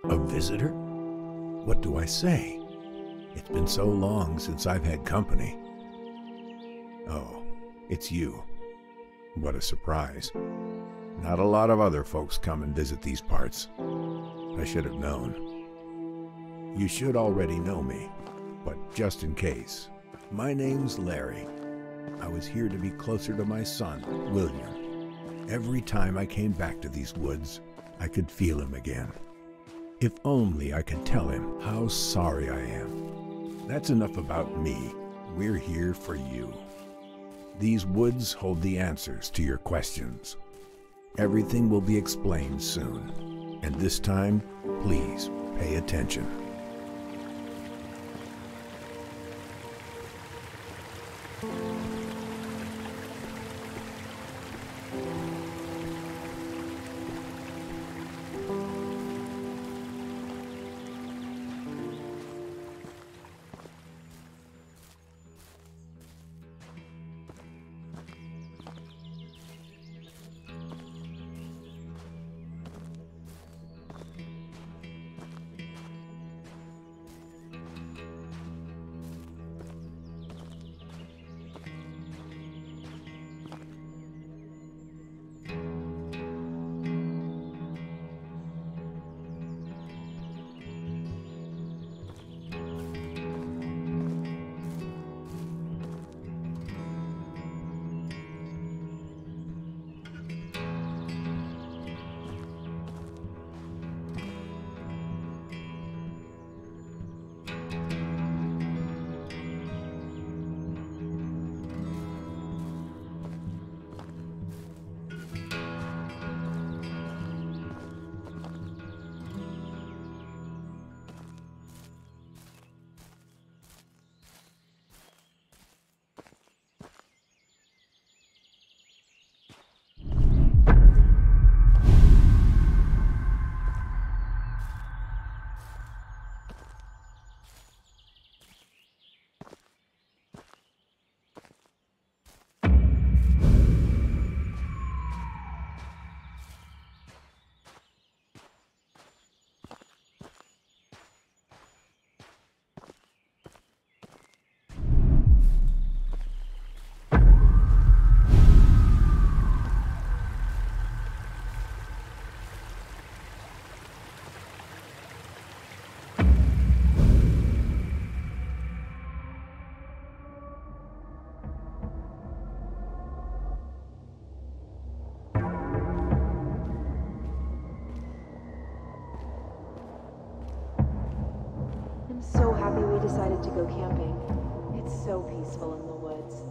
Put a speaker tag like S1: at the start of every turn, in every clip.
S1: A visitor? What do I say? It's been so long since I've had company. Oh, it's you. What a surprise. Not a lot of other folks come and visit these parts. I should have known. You should already know me, but just in case, my name's Larry. I was here to be closer to my son, William. Every time I came back to these woods, I could feel him again. If only I could tell him how sorry I am. That's enough about me. We're here for you. These woods hold the answers to your questions. Everything will be explained soon. And this time, please pay attention.
S2: So happy we decided to go camping. It's so peaceful in the woods.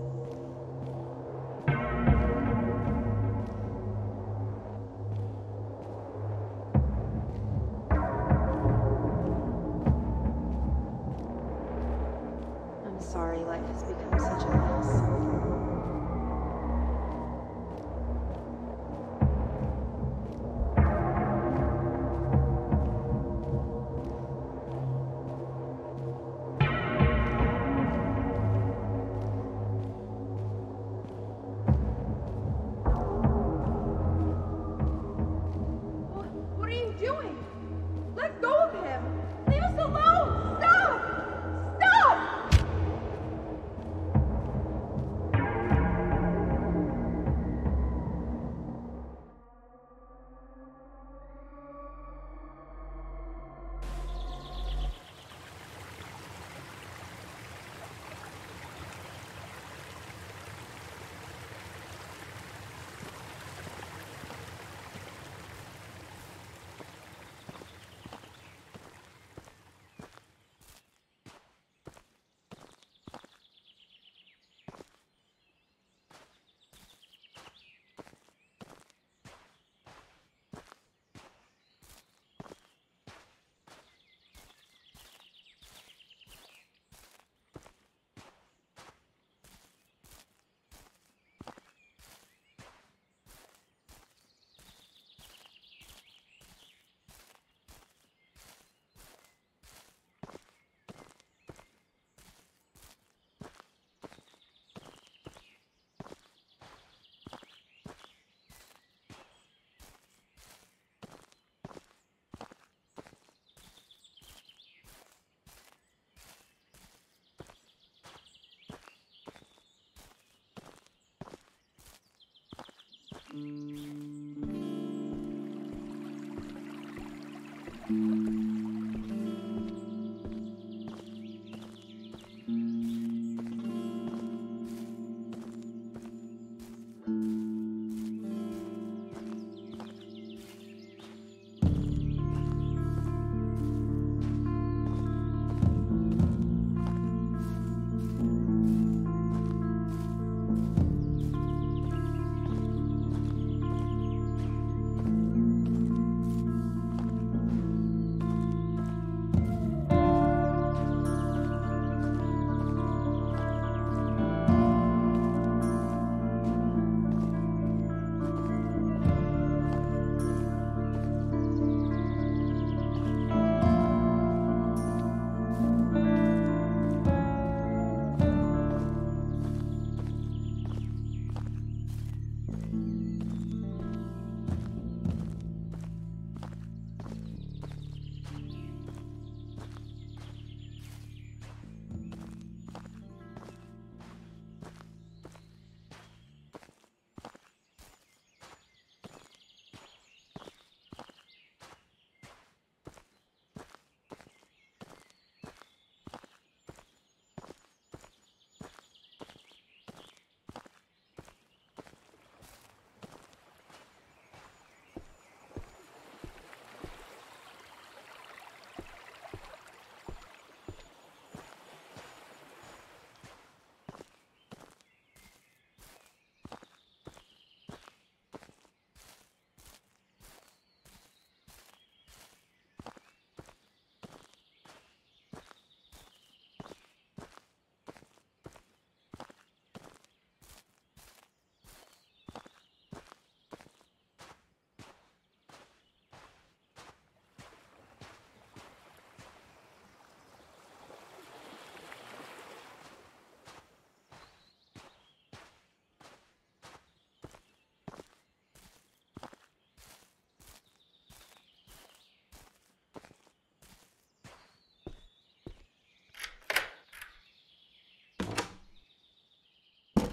S2: I'm sorry life has become such a mess.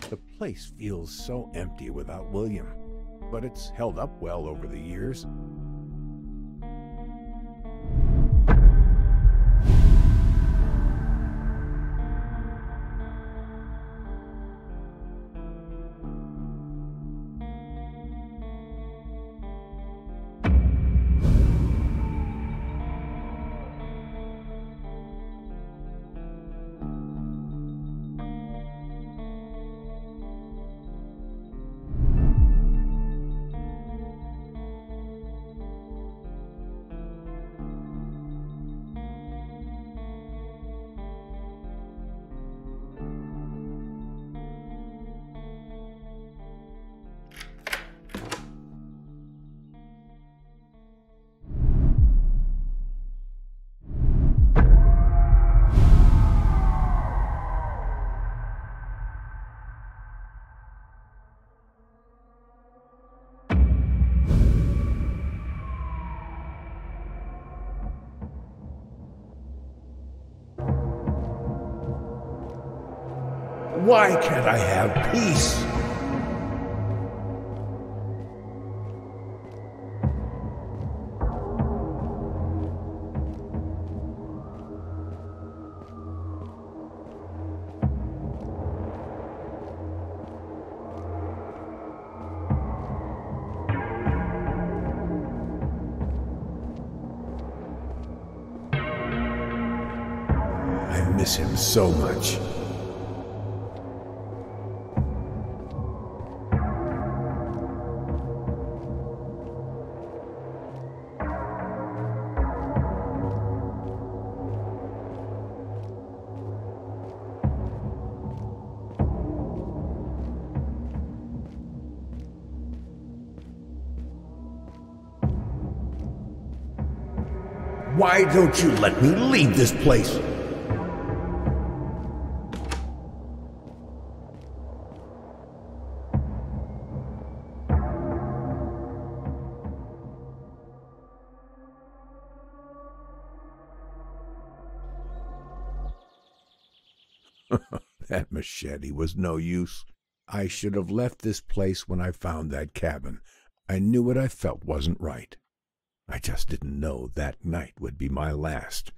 S1: The place feels so empty without William, but it's held up well over the years. Why can't I have peace? I miss him so much. Why don't you let me leave this place? That machete was no use. I should have left this place when I found that cabin. I knew what I felt wasn't right. I just didn't know that night would be my last.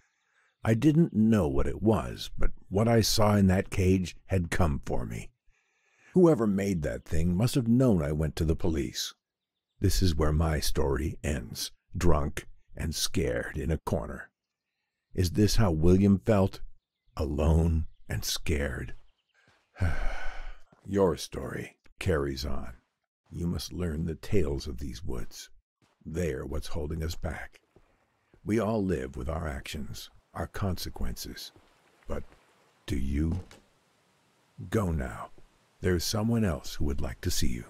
S1: I didn't know what it was, but what I saw in that cage had come for me. Whoever made that thing must have known I went to the police. This is where my story ends, drunk and scared in a corner. Is this how William felt? Alone and scared? Your story carries on. You must learn the tales of these woods. They're what's holding us back. We all live with our actions, our consequences. But do you? Go now. There's someone else who would like to see you.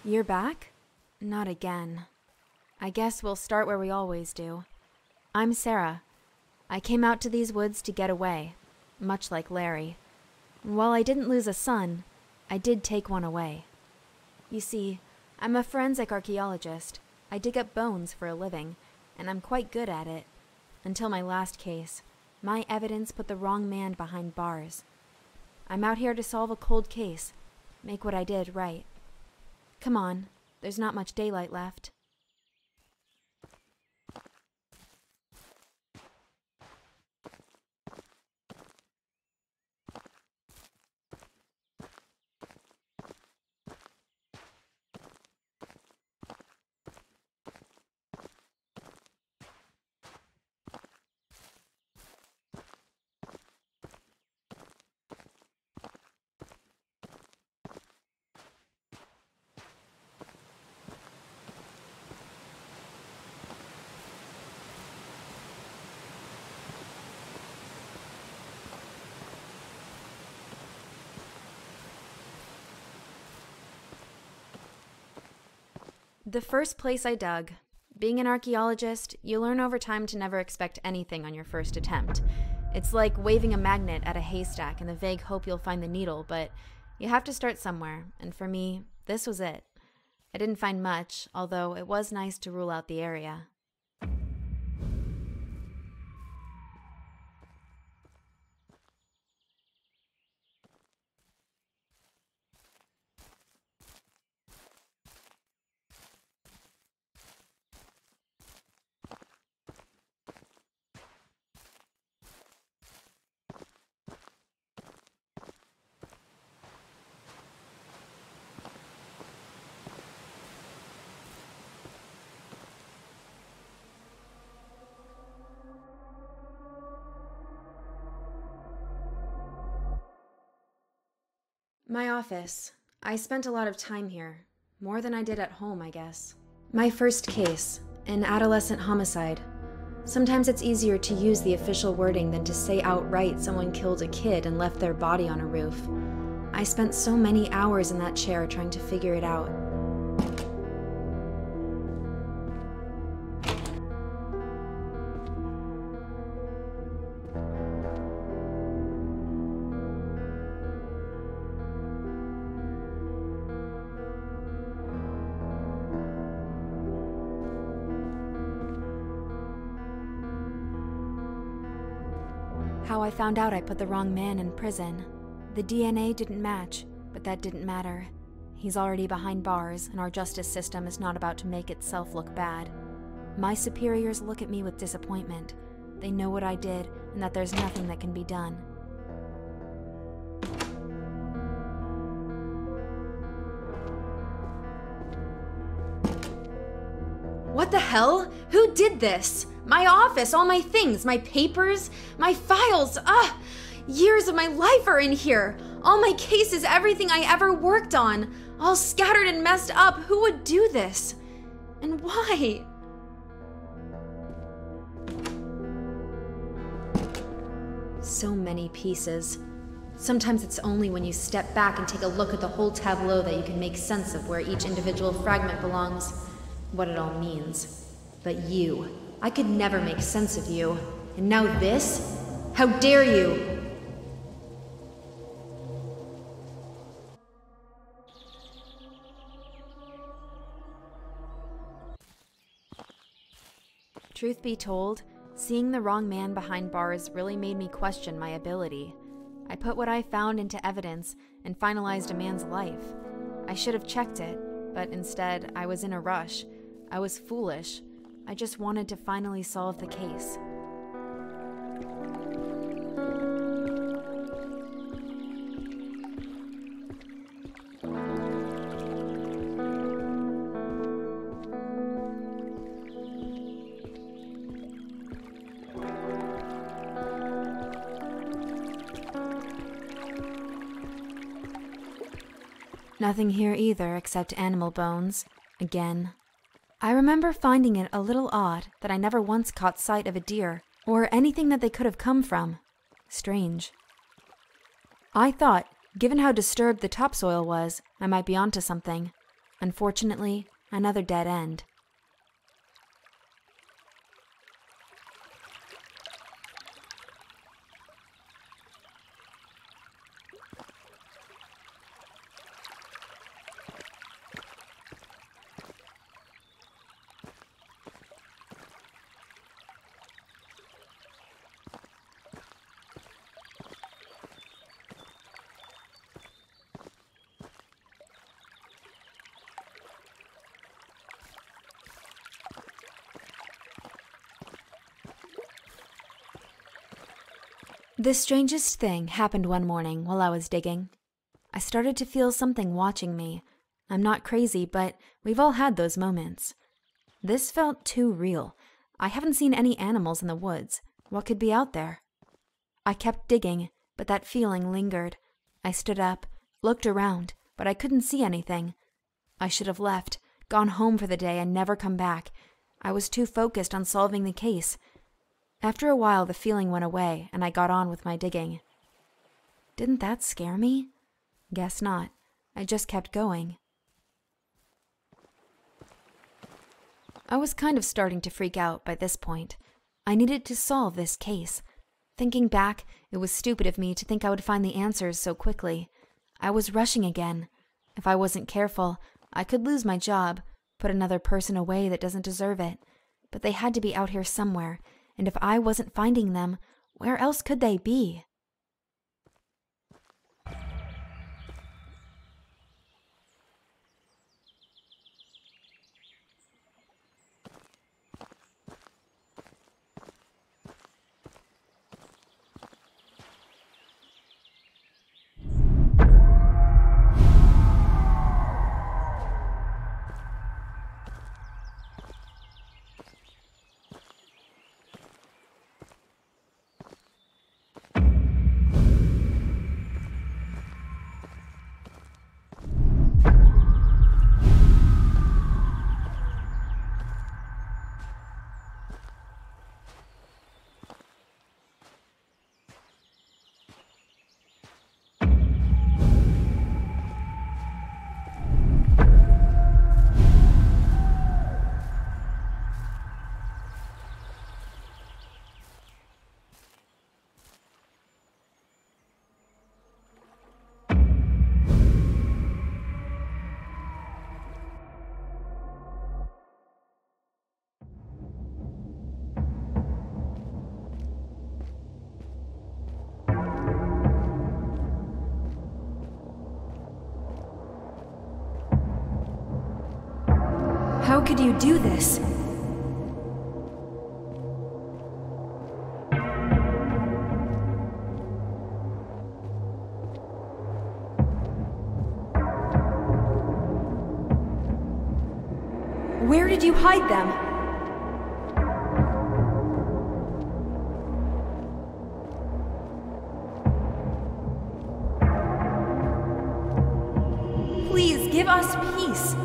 S3: You're back? Not again. I guess we'll start where we always do. I'm Sara. I came out to these woods to get away, much like Larry. While I didn't lose a son, I did take one away. You see, I'm a forensic archaeologist. I dig up bones for a living, and I'm quite good at it. Until my last case, my evidence put the wrong man behind bars. I'm out here to solve a cold case, make what I did right. Come on, there's not much daylight left. The first place I dug. Being an archaeologist, you learn over time to never expect anything on your first attempt. It's like waving a magnet at a haystack in the vague hope you'll find the needle, but you have to start somewhere, and for me, this was it. I didn't find much, although it was nice to rule out the area. My office. I spent a lot of time here. More than I did at home, I guess. My first case, an adolescent homicide. Sometimes it's easier to use the official wording than to say outright someone killed a kid and left their body on a roof. I spent so many hours in that chair trying to figure it out. How I found out I put the wrong man in prison. The DNA didn't match, but that didn't matter. He's already behind bars, and our justice system is not about to make itself look bad. My superiors look at me with disappointment. They know what I did, and that there's nothing that can be done. What the hell? Who did this? My office, all my things, my papers, my files, years of my life are in here. All my cases, everything I ever worked on, all scattered and messed up. Who would do this? And why? So many pieces. Sometimes it's only when you step back and take a look at the whole tableau that you can make sense of where each individual fragment belongs, what it all means. But you, I could never make sense of you. And now this? How dare you? Truth be told, Seeing the wrong man behind bars really made me question my ability. I put what I found into evidence and finalized a man's life. I should have checked it, but instead, I was in a rush. I was foolish. I just wanted to finally solve the case. Nothing here either except animal bones. Again. I remember finding it a little odd that I never once caught sight of a deer or anything that they could have come from. Strange. I thought, given how disturbed the topsoil was, I might be onto something. Unfortunately, another dead end. The strangest thing happened one morning while I was digging. I started to feel something watching me. I'm not crazy, but we've all had those moments. This felt too real. I haven't seen any animals in the woods. What could be out there? I kept digging, but that feeling lingered. I stood up, looked around, but I couldn't see anything. I should have left, gone home for the day and never come back. I was too focused on solving the case. After a while, the feeling went away, and I got on with my digging. Didn't that scare me? Guess not. I just kept going. I was kind of starting to freak out by this point. I needed to solve this case. Thinking back, it was stupid of me to think I would find the answers so quickly. I was rushing again. If I wasn't careful, I could lose my job, put another person away that doesn't deserve it. But they had to be out here somewhere. And if I wasn't finding them, where else could they be? How could you do this? Where did you hide them? Please give us peace.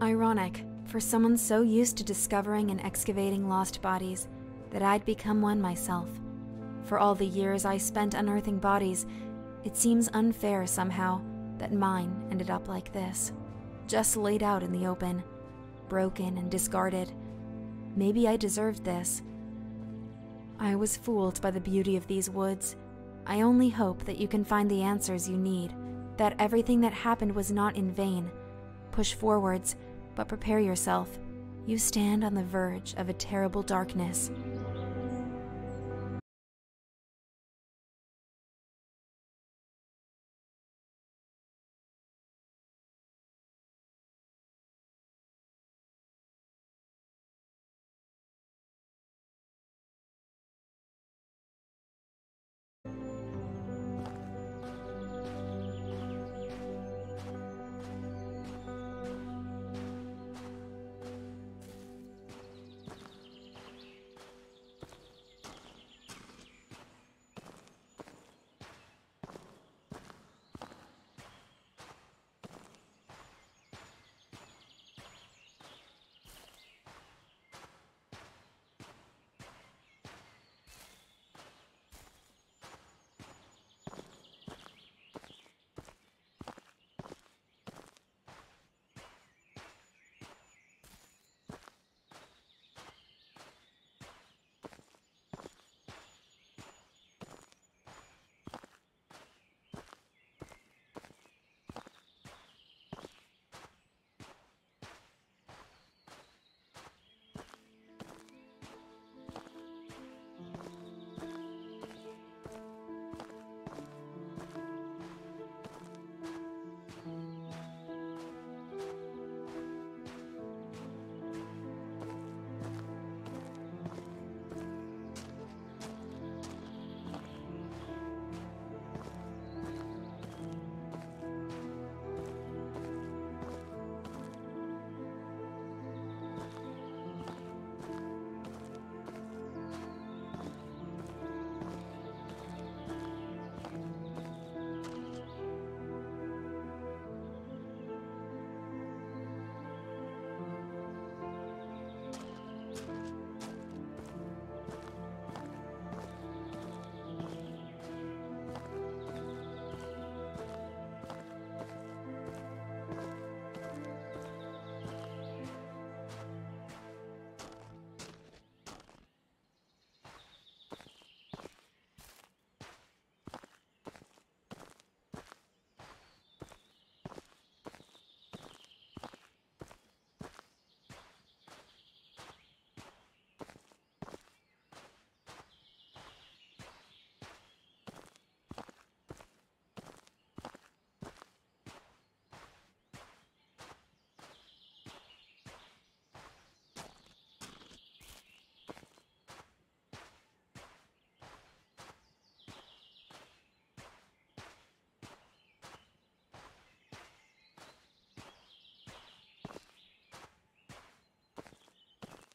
S3: Ironic, for someone so used to discovering and excavating lost bodies, that I'd become one myself. For all the years I spent unearthing bodies, it seems unfair somehow that mine ended up like this. Just laid out in the open, broken and discarded. Maybe I deserved this. I was fooled by the beauty of these woods. I only hope that you can find the answers you need, that everything that happened was not in vain. Push forwards, but prepare yourself. You stand on the verge of a terrible darkness.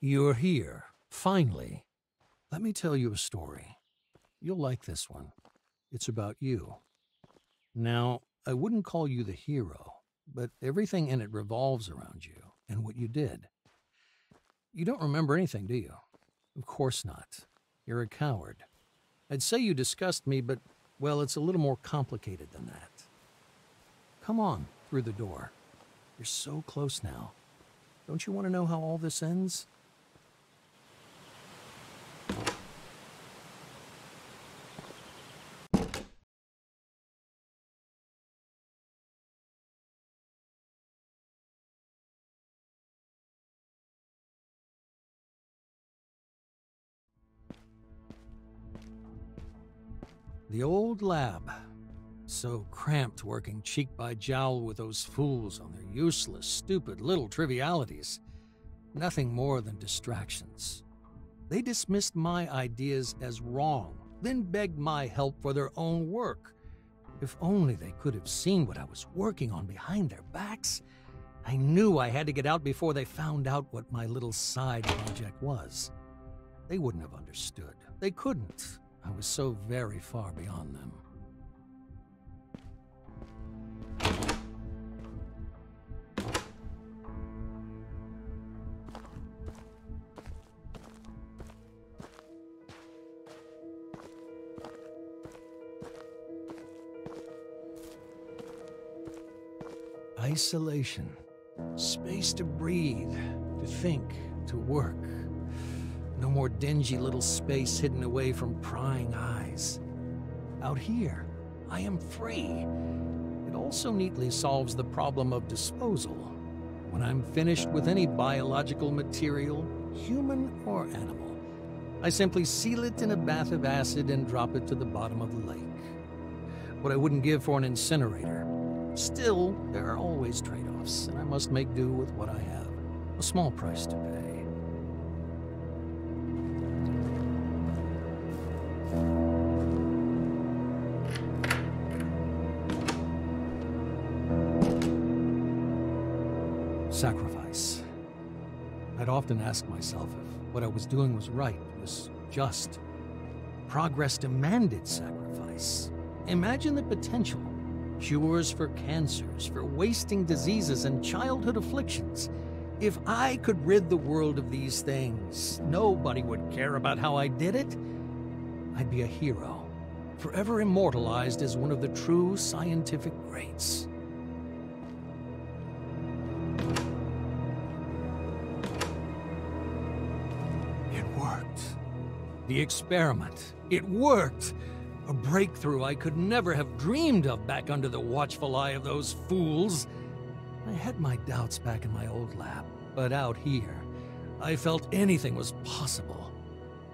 S4: You're here, finally. Let me tell you a story. You'll like this one. It's about you. Now, I wouldn't call you the hero, but everything in it revolves around you and what you did. You don't remember anything, do you? Of course not. You're a coward. I'd say you disgust me, but, well, it's a little more complicated than that. Come on, through the door. You're so close now. Don't you want to know how all this ends? The old lab. So cramped working cheek by jowl with those fools on their useless, stupid little trivialities. Nothing more than distractions. They dismissed my ideas as wrong, then begged my help for their own work. If only they could have seen what I was working on behind their backs. I knew I had to get out before they found out what my little side project was. They wouldn't have understood. They couldn't. I was so very far beyond them. isolation. Space to breathe, to think, to work. No more dingy little space hidden away from prying eyes. Out here, I am free. It also neatly solves the problem of disposal. When I'm finished with any biological material, human or animal, I simply seal it in a bath of acid and drop it to the bottom of the lake. What I wouldn't give for an incinerator. Still, there are always trade-offs, and I must make do with what I have. A small price to pay. Sacrifice. I'd often ask myself if what I was doing was right, was just. Progress demanded sacrifice. Imagine the potential. Cures for cancers, for wasting diseases and childhood afflictions. If I could rid the world of these things, nobody would care about how I did it. I'd be a hero, forever immortalized as one of the true scientific greats. It worked. The experiment. It worked. A breakthrough I could never have dreamed of back under the watchful eye of those fools. I had my doubts back in my old lab, but out here, I felt anything was possible,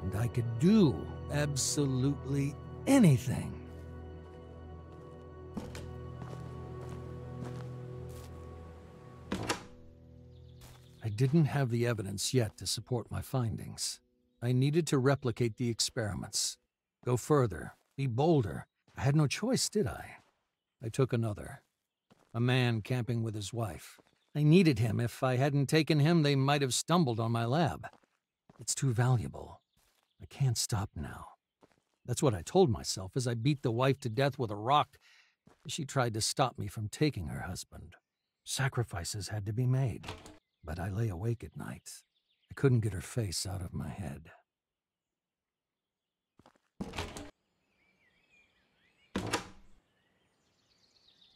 S4: and I could do absolutely anything. I didn't have the evidence yet to support my findings. I needed to replicate the experiments, go further, be bolder. I had no choice, did I? I took another. A man camping with his wife. I needed him. If I hadn't taken him, they might have stumbled on my lab. It's too valuable. I can't stop now. That's what I told myself as I beat the wife to death with a rock. She tried to stop me from taking her husband. Sacrifices had to be made. But I lay awake at night. I couldn't get her face out of my head.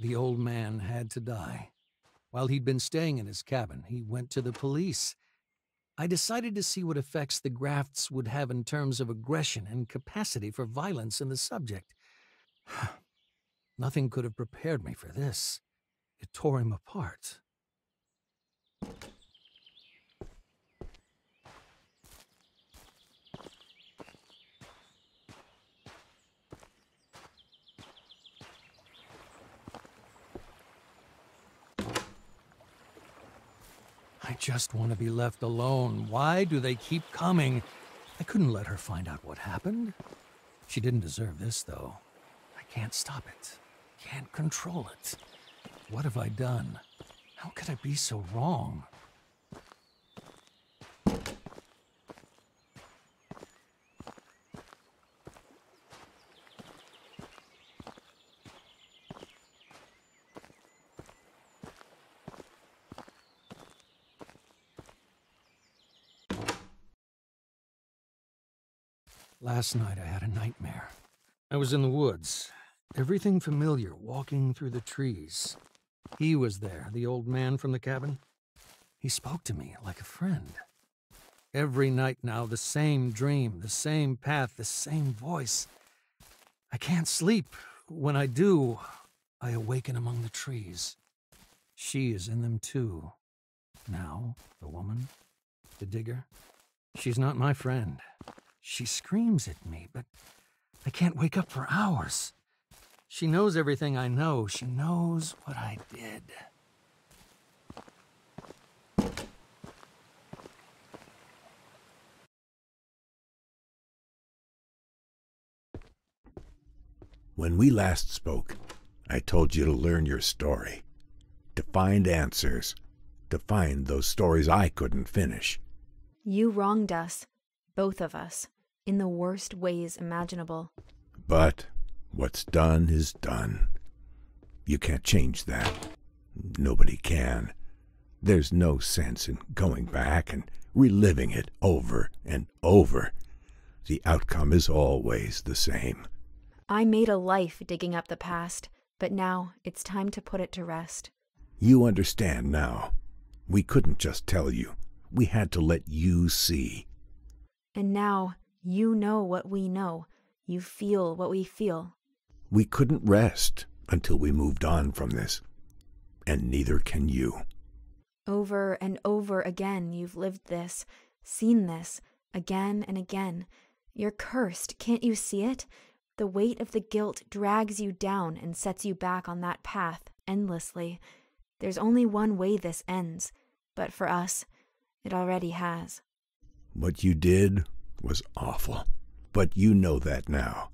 S4: The old man had to die. While he'd been staying in his cabin, he went to the police. I decided to see what effects the grafts would have in terms of aggression and capacity for violence in the subject. Nothing could have prepared me for this. It tore him apart. I just want to be left alone. Why do they keep coming? I couldn't let her find out what happened. She didn't deserve this, though. I can't stop it. Can't control it. What have I done? How could I be so wrong? Last night I had a nightmare. I was in the woods. Everything familiar, walking through the trees. He was there, the old man from the cabin. He spoke to me like a friend. Every night now, the same dream, the same path, the same voice. I can't sleep. When I do, I awaken among the trees. She is in them too. Now, the woman, the digger, she's not my friend. She screams at me, but I can't wake up for hours. She knows everything I know. She knows what I did.
S1: When we last spoke, I told you to learn your story, to find answers, to find those stories I couldn't finish.
S3: You wronged us, both of us, in the worst ways imaginable.
S1: But what's done is done. You can't change that. Nobody can. There's no sense in going back and reliving it over and over. The outcome is always the same.
S3: I made a life digging up the past, but now it's time to put it to rest.
S1: You understand now. We couldn't just tell you. We had to let you see.
S3: And now, you know what we know. You feel what we feel.
S1: We couldn't rest until we moved on from this. And neither can you.
S3: Over and over again you've lived this, seen this, again and again. You're cursed, can't you see it? The weight of the guilt drags you down and sets you back on that path endlessly. There's only one way this ends, but for us, it already has.
S1: What you did was awful, but you know that now.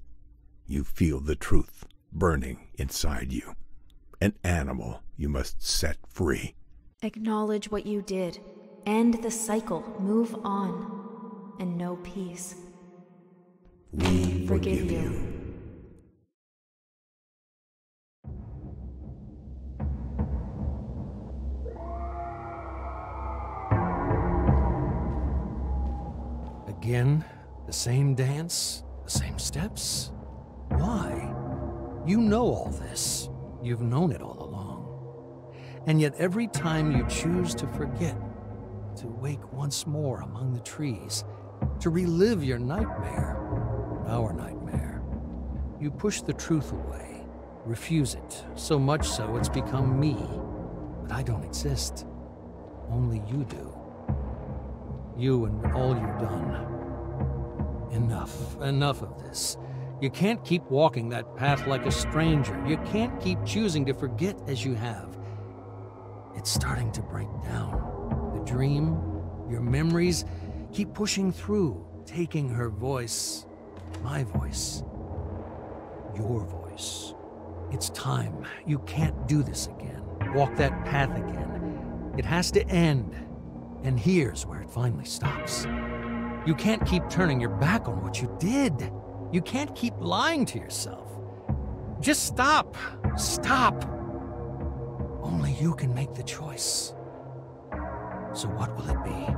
S1: You feel the truth burning inside you. An animal you must set free.
S3: Acknowledge what you did. End the cycle. Move on. And know peace.
S1: We forgive you.
S4: Again, the same dance, the same steps? Why? You know all this. You've known it all along. And yet every time you choose to forget, to wake once more among the trees, to relive your nightmare, our nightmare, you push the truth away, refuse it, so much so it's become me. But I don't exist. Only you do. You and all you've done. Enough of this. You can't keep walking that path like a stranger. You can't keep choosing to forget as you have. It's starting to break down. The dream, your memories, keep pushing through, taking her voice, my voice, your voice. It's time. You can't do this again. Walk that path again. It has to end. And here's where it finally stops. You can't keep turning your back on what you did. You can't keep lying to yourself. Just stop. Stop. Only you can make the choice. So what will it be?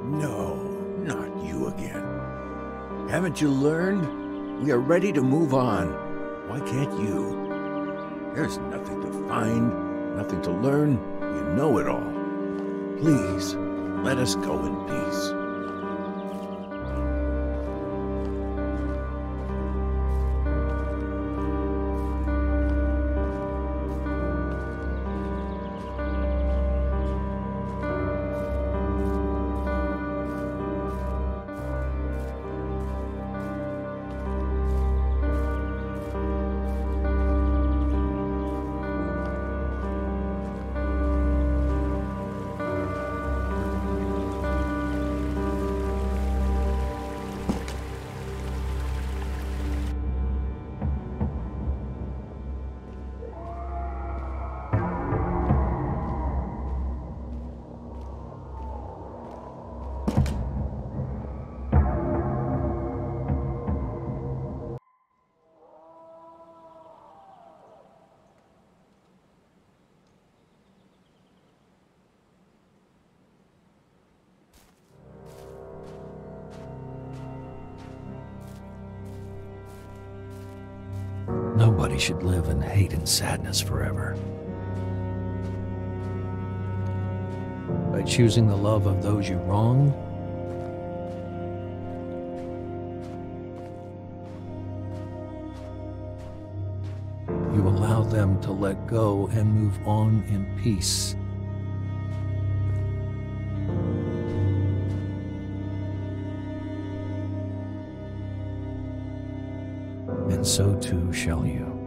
S1: No, not you again. Haven't you learned? We are ready to move on. Why can't you? There's nothing to find, nothing to learn. You know it all. Please, let us go in peace.
S4: Nobody should live in hate and sadness forever. By choosing the love of those you wronged, you allow them to let go and move on in peace. And so too shall you.